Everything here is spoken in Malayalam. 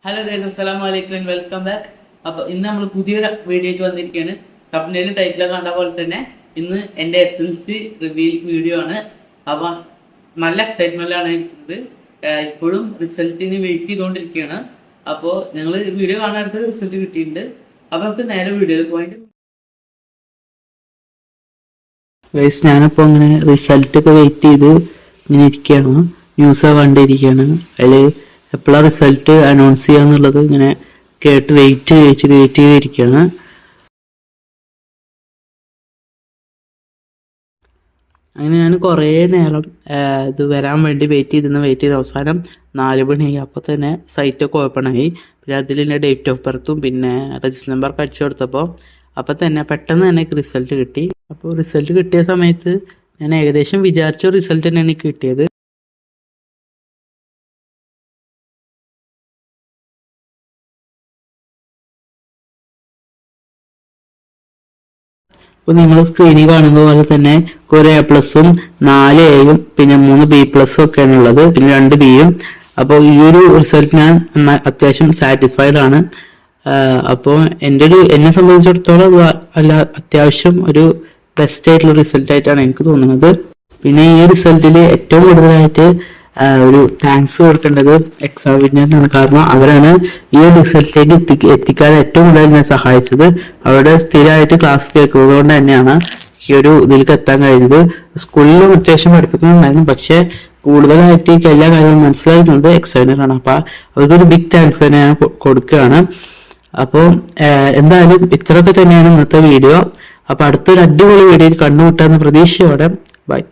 ഹലോ ഗൈസ്, അസ്സലാമു അലൈക്കും ആൻഡ് വെൽക്കം ബാക്ക്. അപ്പോൾ ഇന്ന് നമ്മൾ പുതിയൊരു വീഡിയോ ആയിട്ട് വന്നിരിക്കുകയാണ്. തംബ്നെയിലും ടൈറ്റിലൊക്കെ കണ്ട പോലെ തന്നെ ഇന്ന് എൻ്റെ SLC റിവീൽ വീഡിയോ ആണ്. അപ്പോൾ നല്ല എക്സൈറ്റ്മെൻറ്റിലാണ് ഇരിക്കുന്നത്. ഇപ്പോഴും റിസൾട്ടിന് വെയിറ്റ് ചെയ്തുകൊണ്ടിരിക്കുകയാണ്. അപ്പോൾ ഞങ്ങൾ വീഡിയോ കാണാനായിട്ട് റിസൾട്ട് കിട്ടിയിട്ടുണ്ട്. അപ്പോൾ നമുക്ക് നേരെ വീഡിയോയിൽ പോയിട്ട് ഗൈസ്, ഞാനിപ്പോൾ അങ്ങനെ റിസൾട്ടൊക്കെ വെയിറ്റ് ചെയ്ത് ഇങ്ങനെ ഇരിക്കുകയാണ്. ന്യൂസ് കണ്ടിരിക്കുകയാണ്. അതിൽ എപ്പോഴാണ് റിസൾട്ട് അനൗൺസ് ചെയ്യാന്നുള്ളത് ഇങ്ങനെ കേട്ട് വെയിറ്റ് ചെയ്തിരിക്കുകയാണ്. അങ്ങനെ ഞാൻ കുറേ നേരം ഇത് വരാൻ വേണ്ടി വെയിറ്റ് ചെയ്ത് അവസാനം 4 മണിയായി. അപ്പോൾ തന്നെ സൈറ്റൊക്കെ ഓപ്പൺ ആയി. പിന്നെ അതിൽ എൻ്റെ ഡേറ്റ് ഓഫ് ബർത്തും പിന്നെ രജിസ്റ്റർ നമ്പർ അടിച്ചു കൊടുത്തപ്പോൾ അപ്പോൾ തന്നെ പെട്ടെന്ന് തന്നെ എനിക്ക് റിസൾട്ട് കിട്ടി. അപ്പോൾ റിസൾട്ട് കിട്ടിയ സമയത്ത് ഞാൻ ഏകദേശം വിചാരിച്ച റിസൾട്ട് തന്നെയാണ് എനിക്ക് കിട്ടിയത്. അപ്പോൾ നിങ്ങൾ സ്ക്രീനിൽ കാണുന്ന പോലെ തന്നെ കുറേ A+ഉം 4 Aയും പിന്നെ 3 B+ ഒക്കെയാണ് ഉള്ളത്, പിന്നെ 2 Bയും. അപ്പോൾ ഈ ഒരു റിസൾട്ട് ഞാൻ അത്യാവശ്യം സാറ്റിസ്ഫൈഡ് ആണ്. അപ്പോൾ എന്നെ സംബന്ധിച്ചിടത്തോളം അത്യാവശ്യം ഒരു ബെസ്റ്റ് ആയിട്ടുള്ള റിസൾട്ട് ആയിട്ടാണ് എനിക്ക് തോന്നുന്നത്. പിന്നെ ഈ റിസൾട്ടിൽ ഏറ്റവും കൂടുതലായിട്ട് ഒരു താങ്ക്സ് കൊടുക്കേണ്ടത് എക്സാമിനേറ്ററാണ്. കാരണം അവരാണ് ഈ ഒരു റിസൾട്ടിലേക്ക് എത്തിക്കാൻ ഏറ്റവും കൂടുതൽ എന്നെ സഹായിച്ചത്. അവരുടെ സ്ഥിരമായിട്ട് ക്ലാസ് കേൾക്കുന്നത് കൊണ്ട് തന്നെയാണ് ഈ ഒരു ഇതിലേക്ക് എത്താൻ കഴിഞ്ഞത്. സ്കൂളിലും അത്യാവശ്യം പഠിപ്പിക്കുന്നുണ്ടായിരുന്നു, പക്ഷെ കൂടുതലായിട്ട് എല്ലാ കാര്യവും മനസ്സിലാക്കുന്നത് എക്സാമിനറാണ്. അപ്പൊ അവർക്കൊരു ബിഗ് താങ്ക്സ് തന്നെ ഞാൻ കൊടുക്കുകയാണ്. അപ്പോൾ എന്തായാലും ഇത്രയൊക്കെ തന്നെയാണ് ഇന്നത്തെ വീഡിയോ. അപ്പൊ അടുത്തൊരു അടിപൊളി വീഡിയോയിൽ കണ്ടുമുട്ടാവുന്ന പ്രതീക്ഷയോടെ ബൈ.